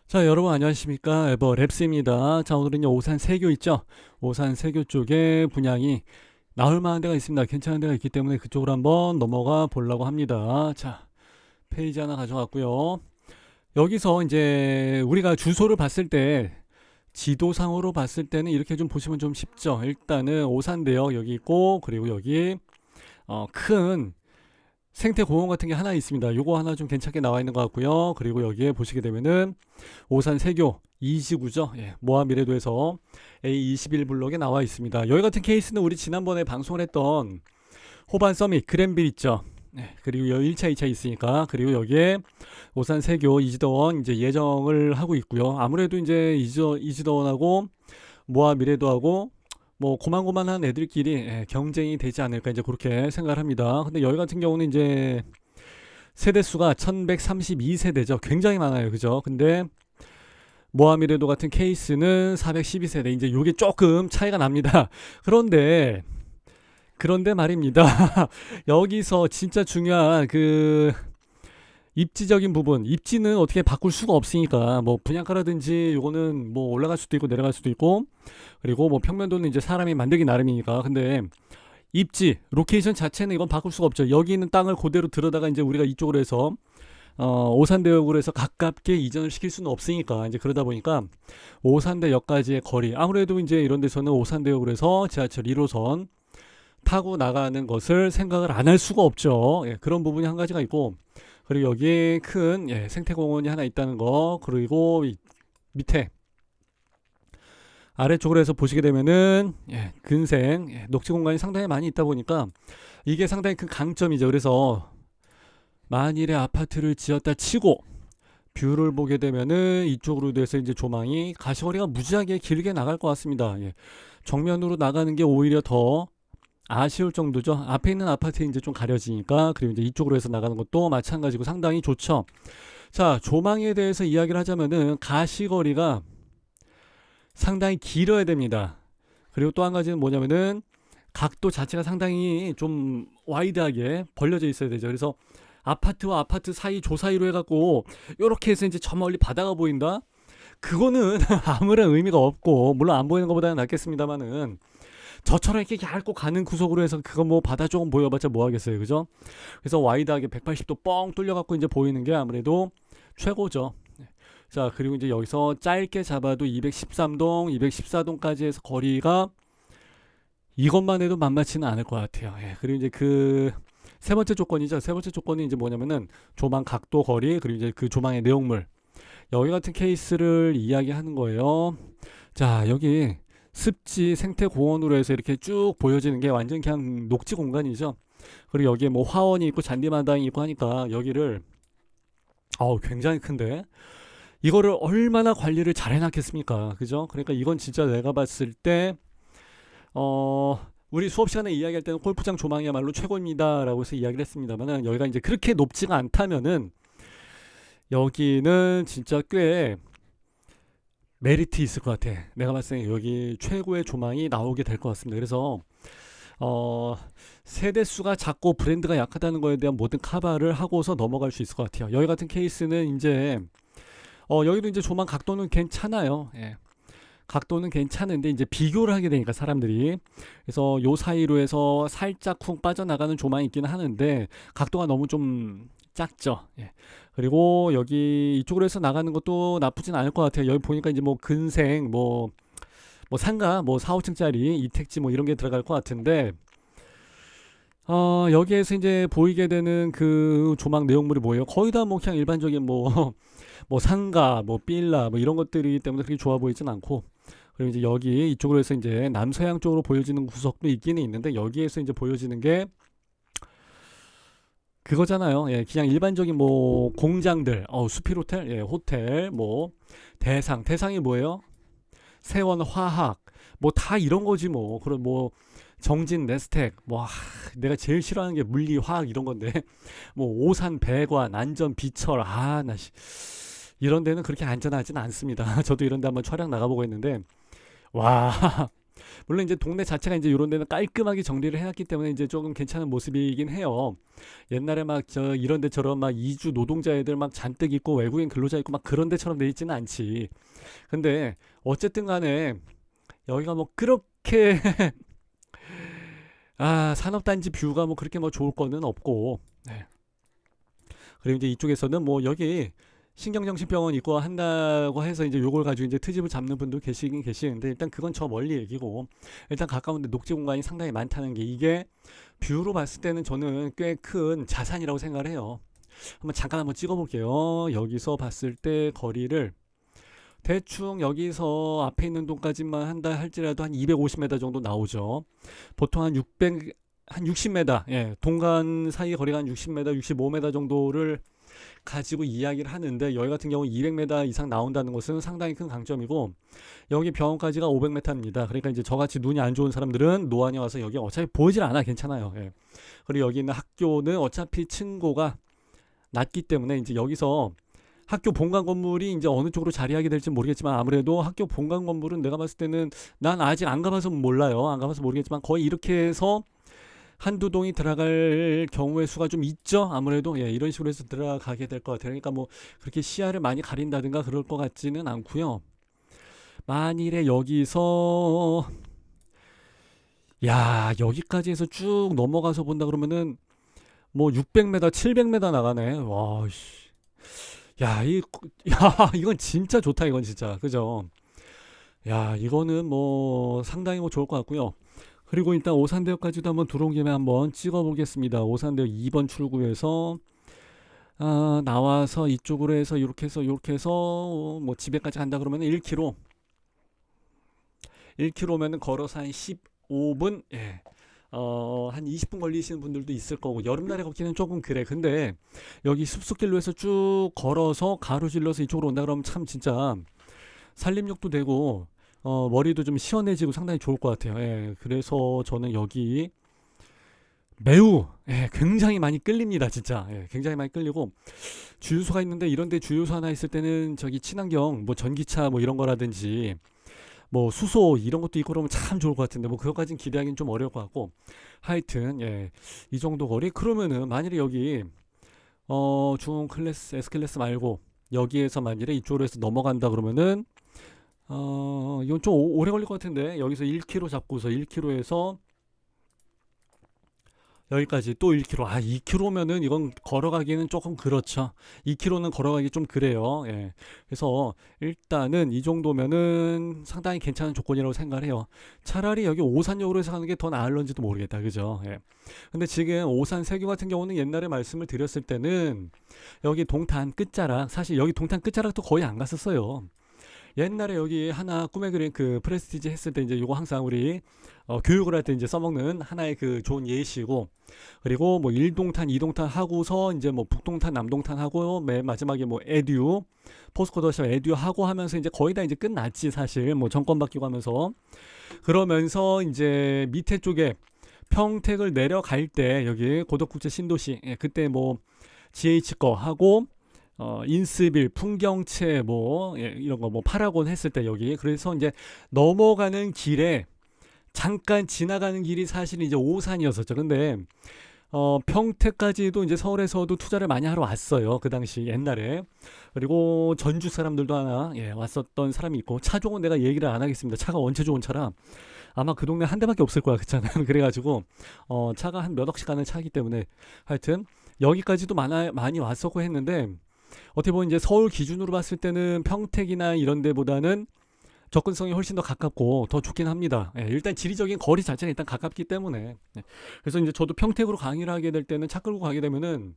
자, 여러분 안녕하십니까? 에버랩스입니다. 자, 오늘은요, 오산 세교 있죠? 오산 세교 쪽에 분양이 나올 만한 데가 있습니다. 괜찮은 데가 있기 때문에 그쪽으로 한번 넘어가 보려고 합니다. 자, 페이지 하나 가져왔고요. 여기서 이제 우리가 주소를 봤을 때 지도상으로 봤을 때는 이렇게 좀 보시면 좀 쉽죠. 일단은 오산대역 여기 있고, 그리고 여기 큰 생태공원 같은 게 하나 있습니다. 요거 하나 좀 괜찮게 나와 있는 것 같고요. 그리고 여기에 보시게 되면은 오산 세교 이지구죠. 예, 모하미래도에서 A21블록에 나와 있습니다. 여기 같은 케이스는 우리 지난번에 방송을 했던 호반 서밋 그랜빌 있죠. 네, 그리고 여기 1차, 2차 있으니까. 그리고 여기에 오산 세교 이지더원 이제 예정을 하고 있고요. 아무래도 이제 이지더원하고 모하미래도하고 뭐 고만고만한 애들끼리 경쟁이 되지 않을까 이제 그렇게 생각을 합니다. 근데 여기 같은 경우는 이제 세대수가 1132세대죠. 굉장히 많아요. 그죠? 근데 모하미레도 같은 케이스는 412세대. 이제 요게 조금 차이가 납니다. 그런데 말입니다. 여기서 진짜 중요한 그 입지적인 부분, 입지는 어떻게 바꿀 수가 없으니까 뭐 분양가라든지 요거는 뭐 올라갈 수도 있고 내려갈 수도 있고, 그리고 뭐 평면도는 이제 사람이 만들기 나름이니까. 근데 입지, 로케이션 자체는 이건 바꿀 수가 없죠. 여기 있는 땅을 그대로 들어다가 이제 우리가 이쪽으로 해서 오산대역으로 해서 가깝게 이전을 시킬 수는 없으니까, 이제 그러다 보니까 오산대역까지의 거리, 아무래도 이제 이런 데서는 오산대역으로 해서 지하철 1호선 타고 나가는 것을 생각을 안 할 수가 없죠. 예, 그런 부분이 한 가지가 있고, 그리고 여기에 큰 생태공원이 하나 있다는 거, 그리고 밑에 아래쪽으로 해서 보시게 되면은 근생 녹지 공간이 상당히 많이 있다 보니까 이게 상당히 큰 강점이죠. 그래서 만일에 아파트를 지었다 치고 뷰를 보게 되면은 이쪽으로 돼서 이제 조망이 가시거리가 무지하게 길게 나갈 것 같습니다. 정면으로 나가는 게 오히려 더 아쉬울 정도죠. 앞에 있는 아파트 이제 좀 가려지니까. 그리고 이제 이쪽으로 해서 나가는 것도 마찬가지고 상당히 좋죠. 자, 조망에 대해서 이야기를 하자면은 가시거리가 상당히 길어야 됩니다. 그리고 또 한 가지는 뭐냐면은 각도 자체가 상당히 좀 와이드하게 벌려져 있어야 되죠. 그래서 아파트와 아파트 사이 조 사이로 해갖고 이렇게 해서 이제 저 멀리 바다가 보인다? 그거는 아무런 의미가 없고, 물론 안 보이는 것보다는 낫겠습니다만은 저처럼 이렇게 얇고 가는 구석으로 해서 그거 뭐 바다 조금 보여봤자 뭐 하겠어요, 그죠? 그래서 와이드하게 180도 뻥 뚫려갖고 이제 보이는 게 아무래도 최고죠. 자, 그리고 이제 여기서 짧게 잡아도 213동, 214동까지 해서 거리가 이것만 해도 만만치는 않을 것 같아요. 그리고 이제 그 세 번째 조건이죠. 세 번째 조건이 이제 뭐냐면은 조망 각도 거리, 그리고 이제 그 조망의 내용물. 여기 같은 케이스를 이야기하는 거예요. 자, 여기 습지 생태공원으로 해서 이렇게 쭉 보여지는 게 완전 그냥 녹지 공간이죠. 그리고 여기에 뭐 화원이 있고 잔디마당이 있고 하니까 여기를 굉장히 큰데 이거를 얼마나 관리를 잘 해놨겠습니까? 그죠? 그러니까 이건 진짜 내가 봤을 때 우리 수업 시간에 이야기할 때는 골프장 조망이야말로 최고입니다라고 해서 이야기를 했습니다만은, 여기가 이제 그렇게 높지가 않다면은 여기는 진짜 꽤 메리트 있을 것 같아. 내가 봤을 때 여기 최고의 조망이 나오게 될 것 같습니다. 그래서 세대 수가 작고 브랜드가 약하다는 거에 대한 모든 커버를 하고서 넘어갈 수 있을 것 같아요. 여기 같은 케이스는 이제 여기도 이제 조망 각도는 괜찮아요. 각도는 괜찮은데 이제 비교를 하게 되니까 사람들이, 그래서 요 사이로 해서 살짝 쿵 빠져나가는 조망이 있기는 하는데 각도가 너무 좀 작죠. 그리고 여기 이쪽으로 해서 나가는 것도 나쁘진 않을 것 같아요. 여기 보니까 이제 뭐 근생 뭐 상가 뭐 4, 5층짜리 이택지 뭐 이런 게 들어갈 것 같은데, 여기에서 이제 보이게 되는 그 조망 내용물이 뭐예요? 거의 다 뭐 그냥 일반적인 뭐 뭐 상가 뭐 빌라 뭐 이런 것들이기 때문에 그렇게 좋아 보이진 않고, 그리고 이제 여기 이쪽으로 해서 이제 남서양 쪽으로 보여지는 구석도 있기는 있는데, 여기에서 이제 보여지는 게 그거잖아요. 그냥 일반적인 뭐 공장들, 수필 호텔, 호텔, 뭐 대상이 뭐예요? 세원 화학, 뭐 다 이런 거지 뭐. 그런 뭐 정진 네스텍, 뭐 내가 제일 싫어하는 게 물리 화학 이런 건데 뭐 오산 배관 안전 비철, 나 이런 데는 그렇게 안전하진 않습니다. 저도 이런 데 한번 촬영 나가보고 했는데 와 물론 이제 동네 자체가 이제 이런 데는 깔끔하게 정리를 해놨기 때문에 이제 조금 괜찮은 모습이긴 해요. 옛날에 막 저 이런 데처럼 막 이주 노동자 애들 막 잔뜩 있고 외국인 근로자 있고 막 그런 데처럼 돼 있지는 않지. 근데 어쨌든 간에 여기가 뭐 그렇게 산업단지 뷰가 뭐 그렇게 뭐 좋을 거는 없고. 네. 그리고 이제 이쪽에서는 뭐 여기 신경정신병원 입고 한다고 해서 이제 요걸 가지고 이제 트집을 잡는 분도 계시긴 계시는데 일단 그건 저 멀리 얘기고, 일단 가까운데 녹지 공간이 상당히 많다는 게 이게 뷰로 봤을 때는 저는 꽤 큰 자산이라고 생각을 해요. 한번 찍어 볼게요. 여기서 봤을 때 거리를 대충 여기서 앞에 있는 동까지만 한다 할지라도 한 250m 정도 나오죠. 보통 한 60m, 예, 동간 사이 거리가 한 60m, 65m 정도를 가지고 이야기를 하는데, 여기 같은 경우 200m 이상 나온다는 것은 상당히 큰 강점이고, 여기 병원까지가 500m입니다. 그러니까 이제 저같이 눈이 안 좋은 사람들은 노안에 와서 여기 어차피 보이질 않아. 괜찮아요. 예. 그리고 여기 있는 학교는 어차피 층고가 낮기 때문에 이제 여기서 학교 본관 건물이 이제 어느 쪽으로 자리하게 될지 모르겠지만, 아무래도 학교 본관 건물은 내가 봤을 때는 난 아직 안 가봐서 몰라요. 안 가봐서 모르겠지만 거의 이렇게 해서 한두 동이 들어갈 경우의 수가 좀 있죠. 아무래도 예, 이런 식으로 해서 들어가게 될 것 같아요. 그러니까 뭐 그렇게 시야를 많이 가린다든가 그럴 것 같지는 않고요. 만일에 여기서 여기까지 해서 쭉 넘어가서 본다 그러면은 뭐 600m, 700m 나가네. 와, 씨. 야, 이건 진짜 좋다. 이건 진짜. 그죠? 이거는 뭐 상당히 뭐 좋을 것 같고요. 그리고 일단 오산대역까지도 한번 들어온 김에 한번 찍어 보겠습니다. 오산대역 2번 출구에서 나와서 이쪽으로 해서 이렇게 해서 뭐 집에까지 간다 그러면 1km. 1km면은 걸어서 한 15분, 예. 한 20분 걸리시는 분들도 있을 거고, 여름날에 걷기는 조금 그래. 근데 여기 숲속길로 해서 쭉 걸어서 가로질러서 이쪽으로 온다 그러면 참 진짜 산림욕도 되고 머리도 좀 시원해지고 상당히 좋을 것 같아요. 예, 그래서 저는 여기 매우 굉장히 많이 끌립니다. 진짜 굉장히 많이 끌리고, 주유소가 있는데 이런데 주유소 하나 있을 때는 저기 친환경 뭐 전기차 뭐 이런 거라든지 뭐 수소 이런 것도 있고 그러면 참 좋을 것 같은데, 뭐 그것까지는 기대하기는 좀 어려울 것 같고, 하여튼 이 정도 거리. 그러면은 만일에 여기 중 클래스 S 클래스 말고 여기에서 만일에 이쪽으로 해서 넘어간다 그러면은 이건 좀 오래 걸릴 것 같은데, 여기서 1km 잡고서 1km에서 여기까지 또 1km. 2km면은 이건 걸어가기는 조금 그렇죠. 2km는 걸어가기 좀 그래요. 예. 그래서 일단은 이 정도면은 상당히 괜찮은 조건이라고 생각을 해요. 차라리 여기 오산역으로 해서 가는 게 더 나을런지도 모르겠다. 그죠? 예. 근데 지금 오산 세교 같은 경우는 옛날에 말씀을 드렸을 때는 여기 동탄 끝자락, 사실 여기 동탄 끝자락도 거의 안 갔었어요. 옛날에 여기 하나 꿈에 그린 그 프레스티지 했을 때 이제 이거 항상 우리 교육을 할 때 이제 써먹는 하나의 그 좋은 예시고, 그리고 뭐 1동탄, 2동탄 하고서 이제 뭐 북동탄, 남동탄 하고 맨 마지막에 뭐 에듀, 포스코더샵 에듀 하고 하면서 이제 거의 다 이제 끝났지 사실. 뭐 정권 바뀌고 하면서, 그러면서 이제 밑에 쪽에 평택을 내려갈 때 여기 고덕국제 신도시, 그때 뭐 GH 거 하고 인스빌, 풍경채 뭐 이런 거 뭐 파라곤 했을 때 여기, 그래서 이제 넘어가는 길에 잠깐 지나가는 길이 사실 이제 오산이었었죠. 근데 평택까지도 이제 서울에서도 투자를 많이 하러 왔어요. 그 당시 옛날에. 그리고 전주 사람들도 하나 왔었던 사람이 있고, 차 좋은 내가 얘기를 안 하겠습니다. 차가 원체 좋은 차라 아마 그 동네 한 대밖에 없을 거야. 그렇잖아요. 그래가지고 차가 한 몇 억씩 가는 차이기 때문에 하여튼 여기까지도 많이 왔었고 했는데, 어떻게 보면 이제 서울 기준으로 봤을 때는 평택이나 이런 데보다는 접근성이 훨씬 더 가깝고 더 좋긴 합니다. 일단 지리적인 거리 자체가 일단 가깝기 때문에. 그래서 이제 저도 평택으로 강의를 하게 될 때는 차 끌고 가게 되면은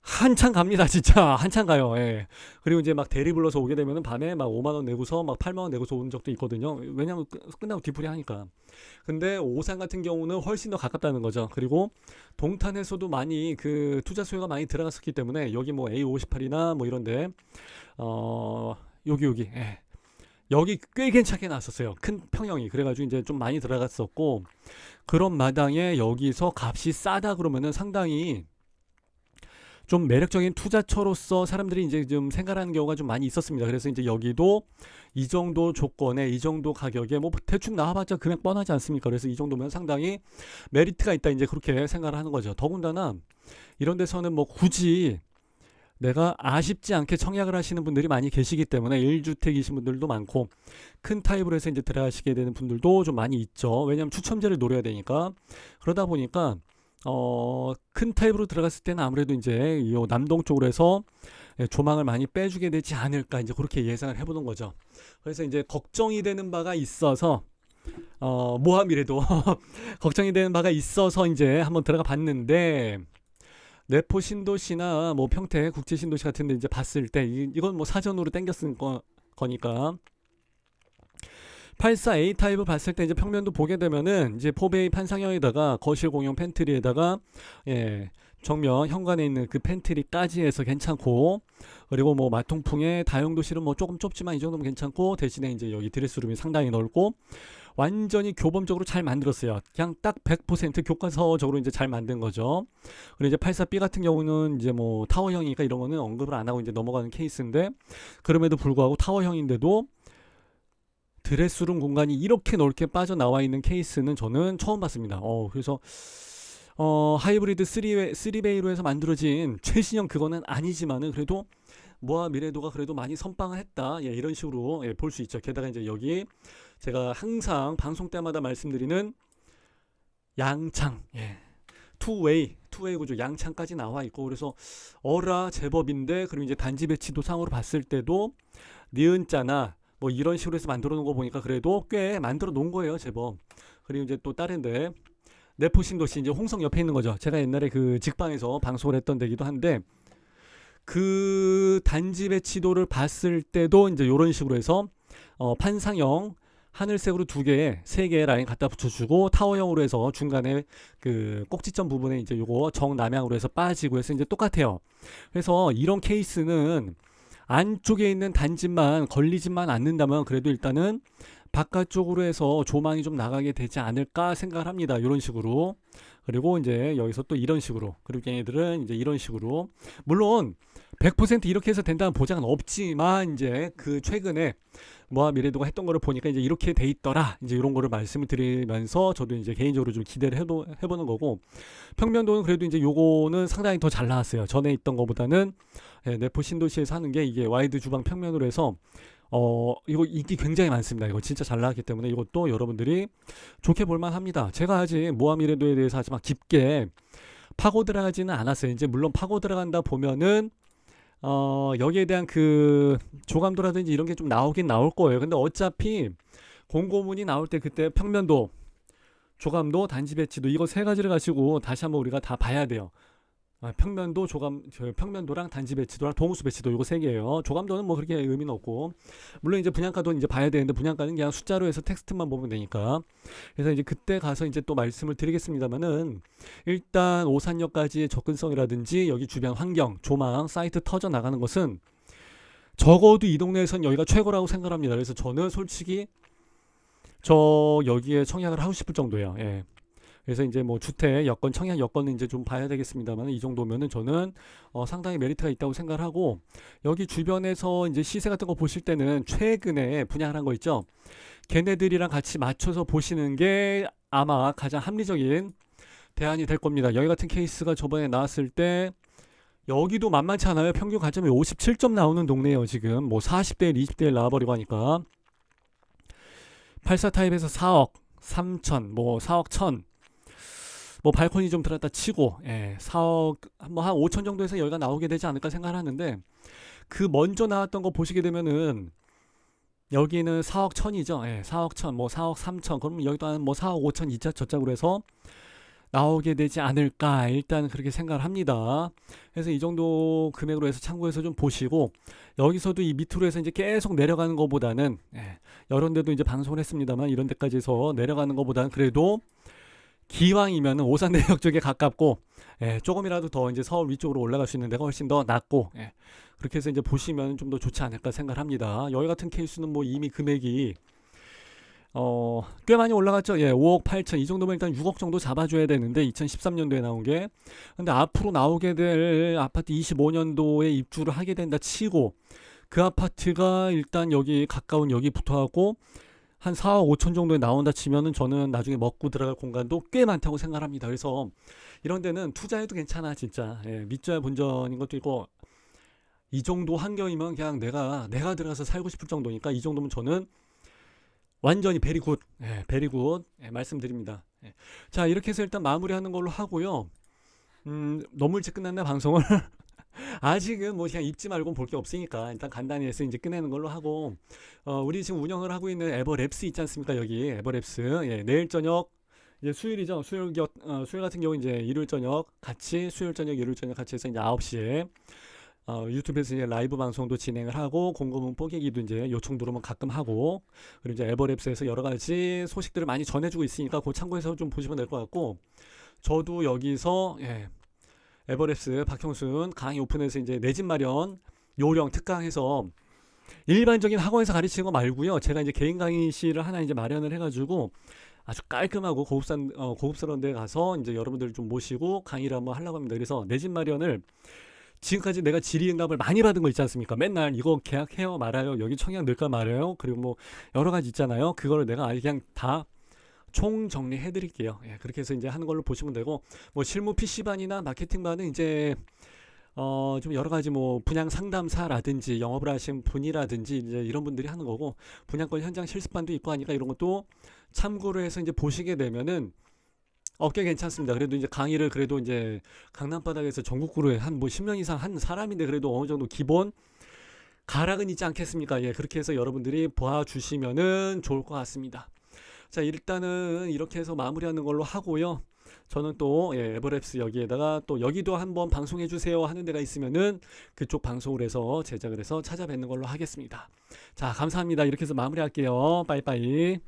한참 갑니다. 진짜 한참 가요. 그리고 이제 막 대리 불러서 오게 되면은 밤에 막 5만 원 내고서 막 8만 원 내고서 온 적도 있거든요. 왜냐면 끝나고 뒤풀이 하니까. 근데 오산 같은 경우는 훨씬 더 가깝다는 거죠. 그리고 동탄에서도 많이 그 투자 수요가 많이 들어갔었기 때문에 여기 뭐 A58이나 뭐 이런데 여기 여기 꽤 괜찮게 나왔었어요. 큰 평형이. 그래가지고 이제 좀 많이 들어갔었고, 그런 마당에 여기서 값이 싸다 그러면은 상당히 좀 매력적인 투자처로서 사람들이 이제 좀 생각하는 경우가 좀 많이 있었습니다. 그래서 이제 여기도 이 정도 조건에 이 정도 가격에 뭐 대충 나와봤자 금액 뻔하지 않습니까? 그래서 이 정도면 상당히 메리트가 있다 이제 그렇게 생각을 하는 거죠. 더군다나 이런 데서는 뭐 굳이 내가 아쉽지 않게 청약을 하시는 분들이 많이 계시기 때문에 1주택이신 분들도 많고 큰 타입으로 해서 이제 들어가시게 되는 분들도 좀 많이 있죠. 왜냐하면 추첨제를 노려야 되니까. 그러다 보니까 큰 타입으로 들어갔을 때는 아무래도 이제 이 남동 쪽으로 해서 조망을 많이 빼주게 되지 않을까 이제 그렇게 예상을 해보는 거죠. 그래서 이제 걱정이 되는 바가 있어서 모함이라도 걱정이 되는 바가 있어서 이제 한번 들어가 봤는데 내포 신도시나 뭐 평택 국제 신도시 같은데 이제 봤을 때 이건 뭐 사전으로 땡겨 쓴 거니까 84A 타입을 봤을 때 이제 평면도 보게 되면은 이제 4베이 판상형에다가 거실 공용 팬트리에다가 정면 현관에 있는 그 팬트리까지 해서 괜찮고, 그리고 뭐 마통풍의 다용도실은 뭐 조금 좁지만 이 정도면 괜찮고, 대신에 이제 여기 드레스룸이 상당히 넓고 완전히 교범적으로 잘 만들었어요. 그냥 딱 100% 교과서적으로 이제 잘 만든 거죠. 그리고 이제 84B 같은 경우는 이제 뭐 타워형이니까 이런 거는 언급을 안 하고 이제 넘어가는 케이스인데, 그럼에도 불구하고 타워형인데도 드레스룸 공간이 이렇게 넓게 빠져나와 있는 케이스는 저는 처음 봤습니다. 그래서 하이브리드 3베이로 해서 만들어진 최신형 그거는 아니지만은 그래도 모아 미래도가 그래도 많이 선방을 했다. 이런 식으로 볼 수 있죠. 게다가 이제 여기 제가 항상 방송 때마다 말씀드리는 양창, 투웨이 구조 양창까지 나와 있고, 그래서 어라 제법인데, 그리고 이제 단지 배치도 상으로 봤을 때도 니은자나 뭐 이런 식으로 해서 만들어 놓은 거 보니까 그래도 꽤 만들어 놓은 거예요, 제법. 그리고 이제 또 다른데 내포 신도시 이제 홍성 옆에 있는 거죠. 제가 옛날에 그 직방에서 방송을 했던 데기도 한데, 그 단지 배치도를 봤을 때도 이제 이런 식으로 해서 판상형 하늘색으로 2개, 3개의 라인 갖다 붙여주고, 타워형으로 해서 중간에 그 꼭지점 부분에 이제 요거 정남향으로 해서 빠지고 해서 이제 똑같아요. 그래서 이런 케이스는 안쪽에 있는 단지만 걸리지만 않는다면 그래도 일단은 바깥쪽으로 해서 조망이 좀 나가게 되지 않을까 생각을 합니다. 이런 식으로. 그리고 이제 여기서 또 이런 식으로, 그리고 얘네들은 이제 이런 식으로, 물론 100% 이렇게 해서 된다는 보장은 없지만 이제 그 최근에 모아 미래도가 했던 거를 보니까 이제 이렇게 돼 있더라, 이제 이런 거를 말씀을 드리면서 저도 이제 개인적으로 좀 기대를 해보는 거고, 평면도는 그래도 이제 요거는 상당히 더 잘 나왔어요. 전에 있던 거보다는. 내포 신도시에서 하는 게 이게 와이드 주방 평면으로 해서 이거 인기 굉장히 많습니다. 이거 진짜 잘 나왔기 때문에 이것도 여러분들이 좋게 볼만 합니다. 제가 아직 모아 미래도에 대해서 하지만 깊게 파고 들어가지는 않았어요. 이제 물론 파고 들어간다 보면은 여기에 대한 그 조감도라든지 이런 게 좀 나오긴 나올 거예요. 근데 어차피 공고문이 나올 때 그때 평면도, 조감도, 단지 배치도 이거 3가지를 가지고 다시 한번 우리가 다 봐야 돼요. 평면도, 평면도랑 단지 배치도랑 동호수 배치도 이거 3개예요. 조감도는 뭐 그렇게 의미는 없고, 물론 이제 분양가도 이제 봐야 되는데 분양가는 그냥 숫자로 해서 텍스트만 보면 되니까. 그래서 이제 그때 가서 이제 또 말씀을 드리겠습니다만은, 일단 오산역까지의 접근성이라든지 여기 주변 환경, 조망, 사이트 터져 나가는 것은 적어도 이 동네에선 여기가 최고라고 생각합니다. 그래서 저는 솔직히 여기에 청약을 하고 싶을 정도예요. 그래서 이제 뭐 주택 여건, 청약 여건은 이제 좀 봐야 되겠습니다만, 이 정도면은 저는 상당히 메리트가 있다고 생각을 하고, 여기 주변에서 이제 시세 같은 거 보실 때는 최근에 분양을 한 거 있죠. 걔네들이랑 같이 맞춰서 보시는 게 아마 가장 합리적인 대안이 될 겁니다. 여기 같은 케이스가 저번에 나왔을 때 여기도 만만치 않아요. 평균 가점이 57점 나오는 동네예요. 지금 뭐 40대 1, 20대 1 나와버리고 하니까. 84 타입에서 4억 3천, 뭐 4억 1천, 뭐 발코니 좀 들었다 치고 4억 뭐 한 5천 정도에서 여기가 나오게 되지 않을까 생각을 하는데, 그 먼저 나왔던 거 보시게 되면은 여기는 4억 1천이죠. 4억 1천, 뭐 4억 3천, 그러면 여기도 한 뭐 4억 5천 이자 저짝으로 해서 나오게 되지 않을까 일단 그렇게 생각을 합니다. 그래서 이 정도 금액으로 해서 참고해서 좀 보시고, 여기서도 이 밑으로 해서 이제 계속 내려가는 것보다는 이런 데도 이제 방송을 했습니다만, 이런 데까지 해서 내려가는 것보다는 그래도 기왕이면은 오산대역 쪽에 가깝고 조금이라도 더 이제 서울 위쪽으로 올라갈 수 있는 데가 훨씬 더 낫고, 그렇게 해서 이제 보시면 좀 더 좋지 않을까 생각을 합니다. 여기 같은 케이스는 뭐 이미 금액이 꽤 많이 올라갔죠. 예, 5억 8천 이 정도면 일단 6억 정도 잡아줘야 되는데 2013년도에 나온 게. 근데 앞으로 나오게 될 아파트 25년도에 입주를 하게 된다 치고 그 아파트가 일단 여기 가까운 여기 붙어하고 한 4억 5천 정도에 나온다 치면은 저는 나중에 먹고 들어갈 공간도 꽤 많다고 생각합니다. 그래서 이런 데는 투자해도 괜찮아 진짜. 예, 믿져야 본전인 것도 있고 이 정도 환경이면 그냥 내가 들어가서 살고 싶을 정도니까 이 정도면 저는 완전히 베리굿, 예, 베리굿 예, 말씀드립니다. 예. 자 이렇게 해서 일단 마무리하는 걸로 하고요. 너무 일찍 끝났나 방송을? 아직은 뭐 그냥 입지 말고 볼 게 없으니까 일단 간단히 해서 이제 끝내는 걸로 하고 우리 지금 운영을 하고 있는 에버랩스 있지 않습니까? 여기 에버랩스 예, 내일 저녁 이제 수요일이죠. 수요일 같은 경우 이제 일요일 저녁 같이 수요일 저녁 일요일 저녁 같이 해서 이제 9시에 유튜브에서 이제 라이브 방송도 진행을 하고 공고문 뽀개기도 이제 요청 들어오면 가끔 하고 그리고 이제 에버랩스에서 여러 가지 소식들을 많이 전해주고 있으니까 그 참고해서 좀 보시면 될 것 같고 저도 여기서 예, 에버랩스 박형순 강의 오픈해서 이제 내 집 마련 요령 특강해서 일반적인 학원에서 가르치는 거 말고요. 제가 이제 개인 강의실을 하나 이제 마련을 해가지고 아주 깔끔하고 고급스러운 데 가서 이제 여러분들을 좀 모시고 강의를 한번 하려고 합니다. 그래서 내 집 마련을 지금까지 내가 질의응답을 많이 받은 거 있지 않습니까? 맨날 이거 계약해요 말아요 여기 청약 넣을까 말아요 그리고 뭐 여러 가지 있잖아요. 그거를 내가 아예 그냥 다 총 정리해 드릴게요. 예, 그렇게 해서 이제 하는 걸로 보시면 되고 뭐 실무 PC반이나 마케팅반은 이제 좀 여러 가지 뭐 분양 상담사라든지 영업을 하신 분이라든지 이제 이런 분들이 하는 거고 분양권 현장 실습반도 있고 하니까 이런 것도 참고를 해서 이제 보시게 되면은 꽤 괜찮습니다. 그래도 이제 강의를 그래도 이제 강남 바닥에서 전국구로 한 뭐 10년 이상 한 사람인데 그래도 어느 정도 기본 가락은 있지 않겠습니까? 예, 그렇게 해서 여러분들이 봐주시면은 좋을 것 같습니다. 자, 일단은 이렇게 해서 마무리하는 걸로 하고요. 저는 또 예, 에버랩스 여기에다가 또 여기도 한번 방송해 주세요 하는 데가 있으면은 그쪽 방송을 해서 제작을 해서 찾아뵙는 걸로 하겠습니다. 자, 감사합니다. 이렇게 해서 마무리할게요. 빠이빠이.